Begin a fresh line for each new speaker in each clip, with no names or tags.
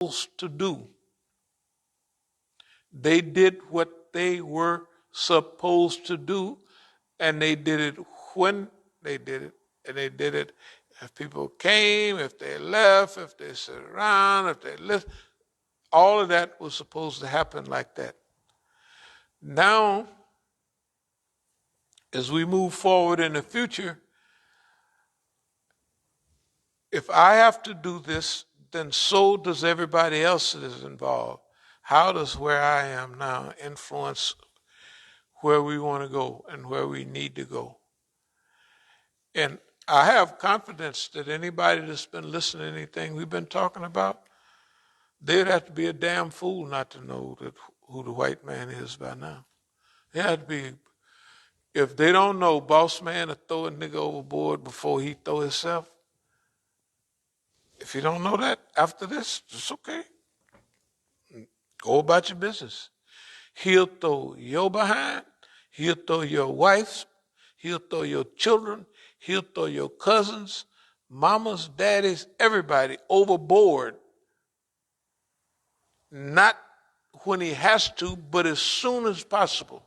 supposed to do. They did what they were supposed to do, and they did it when they did it, and they did it if people came, if they left, if they sat around, if they lived. All of that was supposed to happen like that. Now, as we move forward in the future, if I have to do this, then so does everybody else that is involved. How does where I am now influence where we want to go and where we need to go? And I have confidence that anybody that's been listening to anything we've been talking about, they'd have to be a damn fool not to know that who the white man is by now. They have to be, if they don't know boss man to throw a nigga overboard before he throw himself, if you don't know that after this, it's okay. Go about your business. He'll throw your behind, he'll throw your wife's, he'll throw your children, he'll throw your cousins, mamas, daddies, everybody overboard. Not when he has to, but as soon as possible.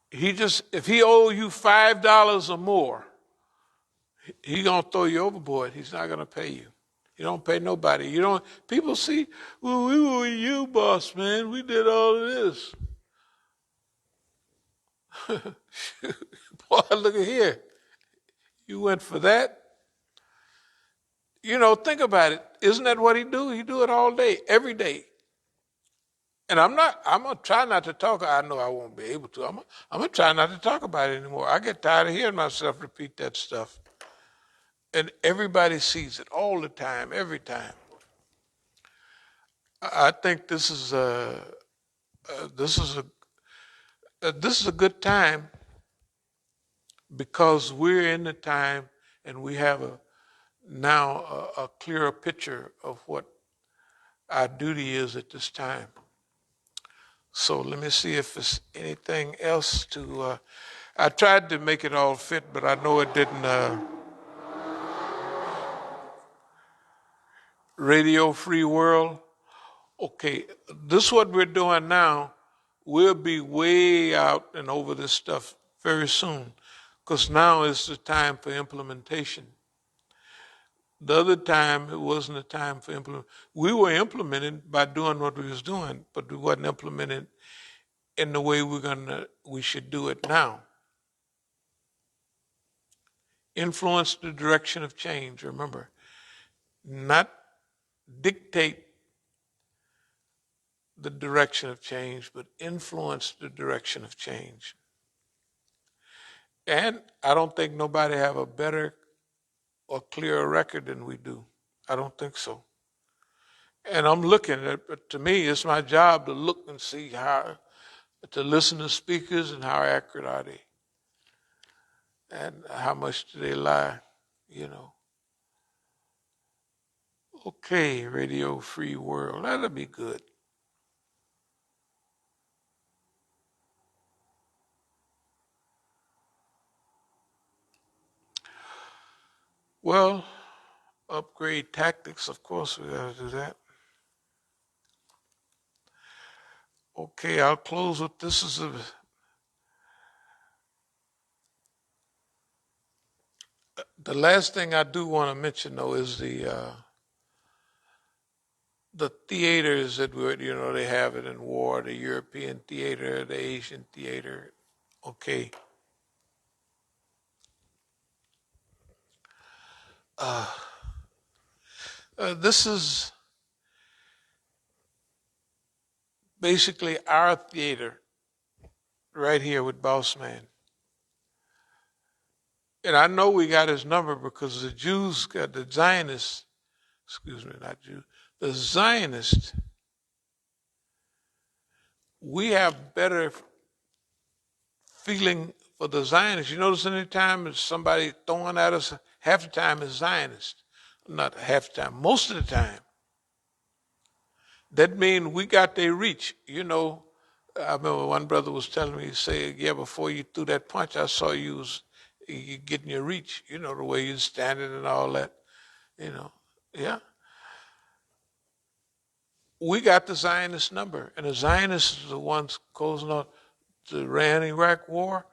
If he owe you $5 or more, he gonna throw you overboard. He's not gonna pay you. You don't pay nobody. People see, well, we were with you, boss man. We did all of this. Boy, look at here. You went for that? Think about it. Isn't that what he do? He do it all day, every day. And I'm going to try not to talk. I know I won't be able to. I'm going to try not to talk about it anymore. I get tired of hearing myself repeat that stuff. And everybody sees it all the time, every time. I think this is a good time because we're in the time and we have now a clearer picture of what our duty is at this time. So let me see if there's anything else to. I tried to make it all fit, but I know it didn't. Radio Free World. Okay, this is what we're doing now. We'll be way out and over this stuff very soon, because now is the time for implementation. The other time, it wasn't a time for implementation. We were implementing by doing what we was doing, but we wasn't implementing in the way we should do it now. Influence the direction of change, remember. Not dictate the direction of change, but influence the direction of change. And I don't think nobody have a better or clearer record than we do. I don't think so. And I'm looking at, but to me, it's my job to look and see to listen to speakers and how accurate are they. And how much do they lie, Okay, Radio Free World, that'll be good. Well, upgrade tactics, of course we gotta do that. Okay, I'll close with this. The last thing I do want to mention, though, is the theaters that they have it in war, the European theater, the Asian theater. Okay. This is basically our theater right here with Boss Man. And I know we got his number because the Jews got the Zionists, the Zionists, we have better feeling for the Zionists. You notice any time somebody throwing at us, half the time is Zionist. Not half the time, most of the time. That means we got their reach. I remember one brother was telling me, he said, yeah, before you threw that punch, I saw you getting your reach, the way you're standing and all that. You know, yeah. We got the Zionist number, and the Zionists are the ones causing the Iran-Iraq war.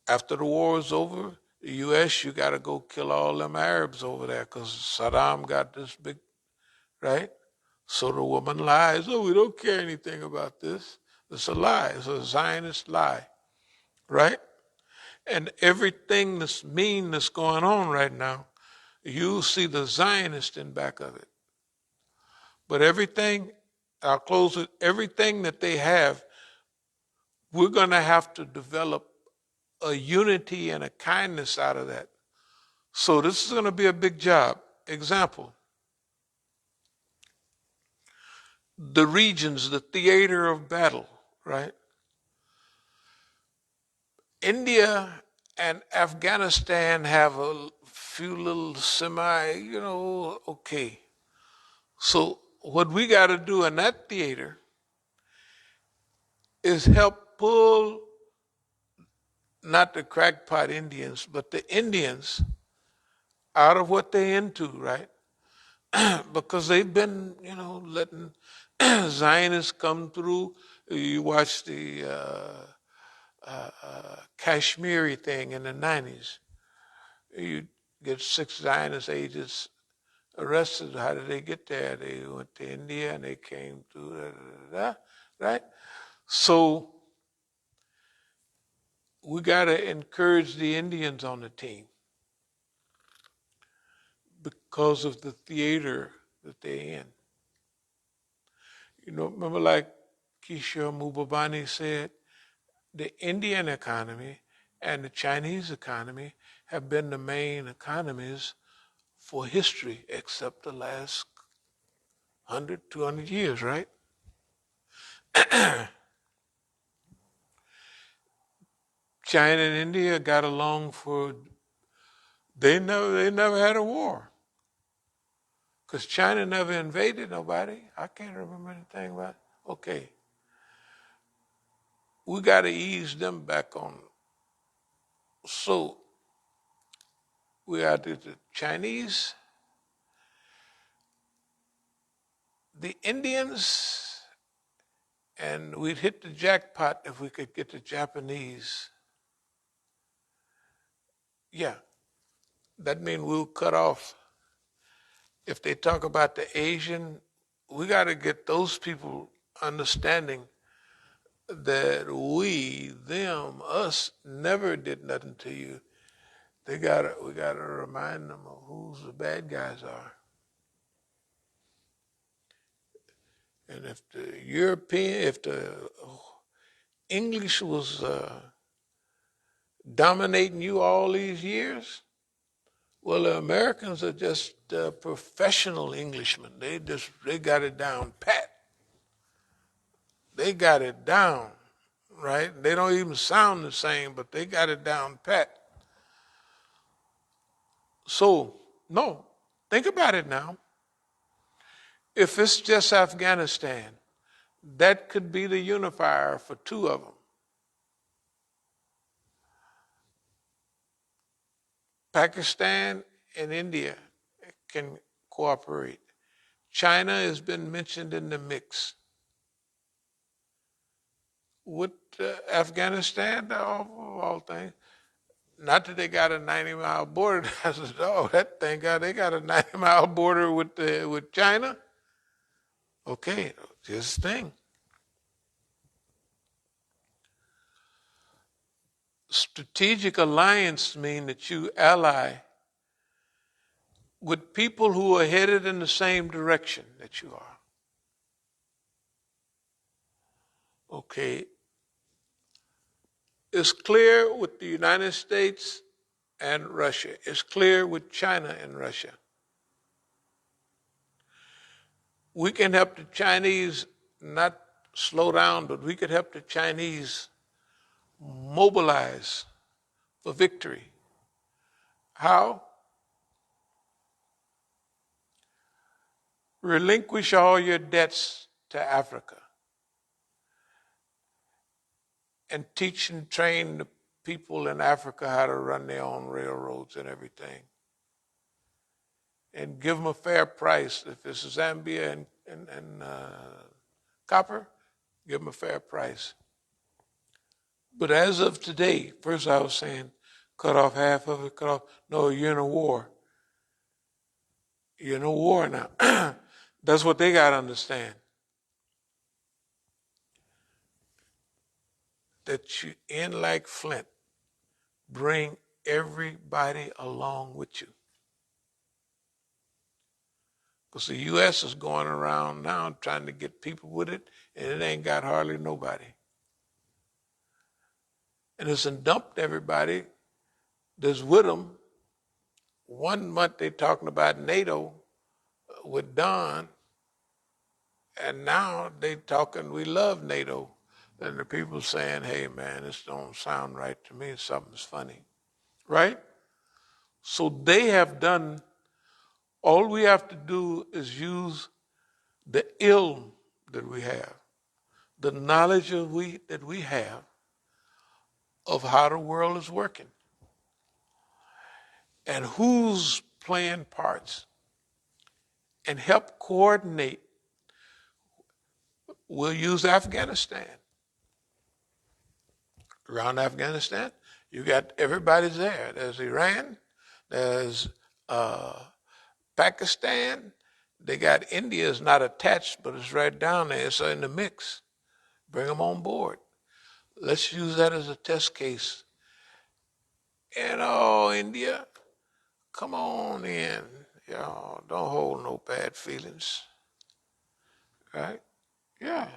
After the war is over, the U.S., you got to go kill all them Arabs over there because Saddam got this big, right? So the woman lies, oh, we don't care anything about this. It's a lie. It's a Zionist lie, right? And everything that's mean that's going on right now, you see the Zionist in back of it. But everything, I'll close it, everything that they have, we're going to have to develop a unity and a kindness out of that. So this is going to be a big job. Example, the regions, the theater of battle, right? India and Afghanistan have a few little okay. So what we got to do in that theater is help pull not the crackpot Indians, but the Indians out of what they're into, right? Because they've been, letting Zionists come through. You watch the Kashmiri thing in the 90s. You get 6 Zionist agents arrested. How did they get there? They went to India and they came through, right? So we got to encourage the Indians on the team because of the theater that they're in. Remember like Kishore Mubabani said, the Indian economy and the Chinese economy have been the main economies for history, except the last 100, 200 years, right? China and India got along they never had a war. Because China never invaded nobody. I can't remember anything about it. Okay. We got to ease them back on. So we got the Chinese, the Indians, and we'd hit the jackpot if we could get the Japanese. Yeah, that means we'll cut off. If they talk about the Asian, we got to get those people understanding that we, them, us never did nothing to you. We gotta remind them of who the bad guys are. And if the English was dominating you all these years, well, the Americans are just professional Englishmen. They got it down pat. They got it down, right? They don't even sound the same, but they got it down pat. So, no, think about it now. If it's just Afghanistan, that could be the unifier for 2 of them. Pakistan and India can cooperate. China has been mentioned in the mix. With Afghanistan, all things, not that they got a 90-mile border. That thing they got a 90-mile border with China. Okay, this thing. Strategic alliance mean that you ally with people who are headed in the same direction that you are. Okay. It's clear with the United States and Russia. It's clear with China and Russia. We can help the Chinese not slow down, but we could help the Chinese mobilize for victory. How? Relinquish all your debts to Africa and teach and train the people in Africa how to run their own railroads and everything. and give them a fair price. If it's Zambia and copper, give them a fair price. But as of today, first I was saying, cut off half of it, cut off. No, you're in a war. You're in a war now. That's what they got to understand. That you in like Flint, bring everybody along with you. Because the U.S. is going around now trying to get people with it, and it ain't got hardly nobody. And it's dumped everybody that's with them. 1 month they talking about NATO with Don, and now they talking we love NATO. And the people saying, hey man, this don't sound right to me, something's funny, right? So they have done, all we have to do is use the ilm that we have, the knowledge that we have of how the world is working and who's playing parts, and help coordinate. We'll use Afghanistan. Around Afghanistan, you got everybody's there. There's Iran, there's Pakistan, they got India is not attached, but it's right down there. It's in the mix. Bring them on board. Let's use that as a test case. And India, come on in. Y'all don't hold no bad feelings. Right? Yeah.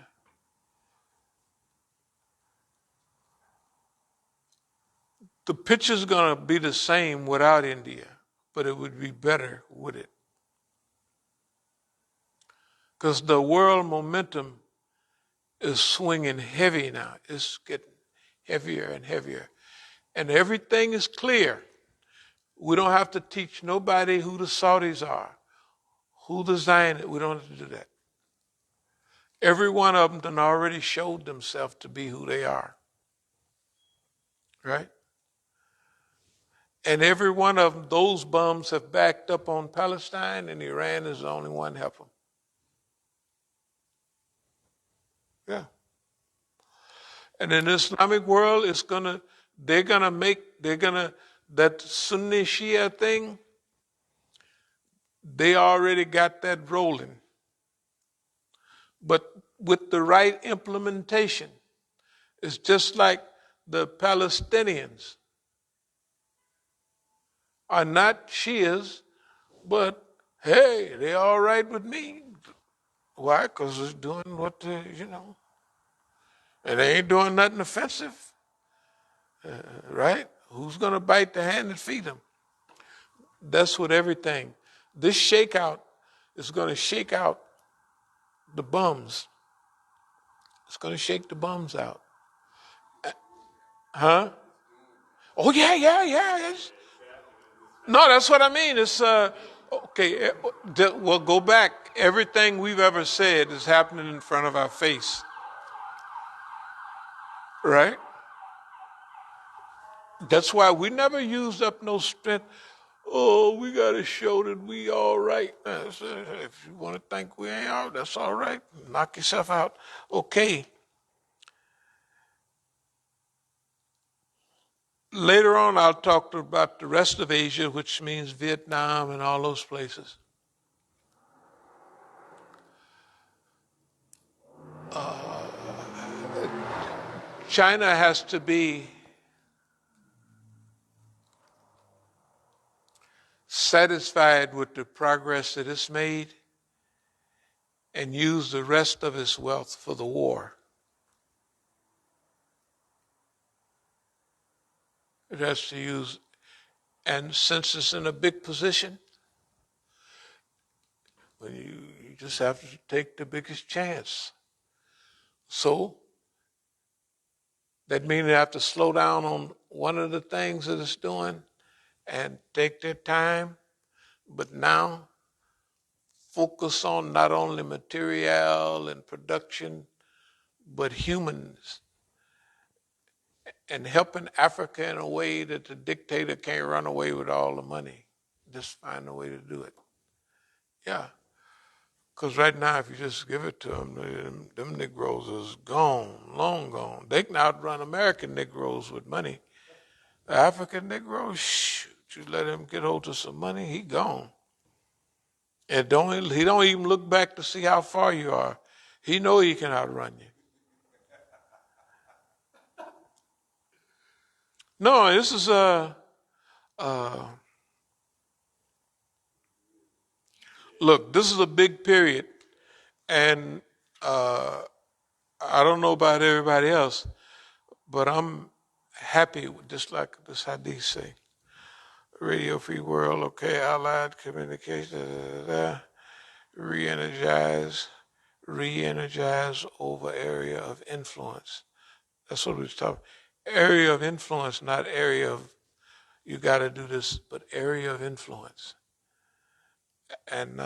The picture's going to be the same without India, but it would be better with it. Because the world momentum is swinging heavy now. It's getting heavier and heavier. And everything is clear. We don't have to teach nobody who the Saudis are, who the Zionists. We don't have to do that. Every one of them done already showed themselves to be who they are. Right? And every one of them, those bums have backed up on Palestine, and Iran is the only one helping. Yeah. And in the Islamic world, that Sunni Shia thing, they already got that rolling. But with the right implementation, it's just like the Palestinians are not Shias, but hey, they all right with me. Why? Because it's doing what and they ain't doing nothing offensive, right? Who's going to bite the hand that feed them? That's with everything. This shakeout is going to shake out the bums. It's going to shake the bums out. Huh? Oh, yeah. No, that's what I mean. It's, okay, well, go back. Everything we've ever said is happening in front of our face. Right? That's why we never used up no strength. Oh, we got to show that we all right. If you want to think we ain't all right, that's all right. Knock yourself out. Okay. Later on, I'll talk about the rest of Asia, which means Vietnam and all those places. China has to be satisfied with the progress that it's made and use the rest of its wealth for the war. It has to use, and since it's in a big position, when you just have to take the biggest chance. So that means they have to slow down on one of the things that it's doing and take their time, but now focus on not only material and production, but humans, and helping Africa in a way that the dictator can't run away with all the money. Just find a way to do it. Yeah. Because right now, if you just give it to them Negroes is gone, long gone. They can outrun American Negroes with money. The African Negro, shoot, you let him get hold of some money, he gone. And he don't even look back to see how far you are. He know he can outrun you. No, this is uh, look, this is a big period, and uh, I don't know about everybody else, but I'm happy with just like this hadith say. Radio Free World, okay, Allied Communication, re-energize, re-energize over area of influence. That's what we're talking. Area of influence, not area of you got to do this, but area of influence. And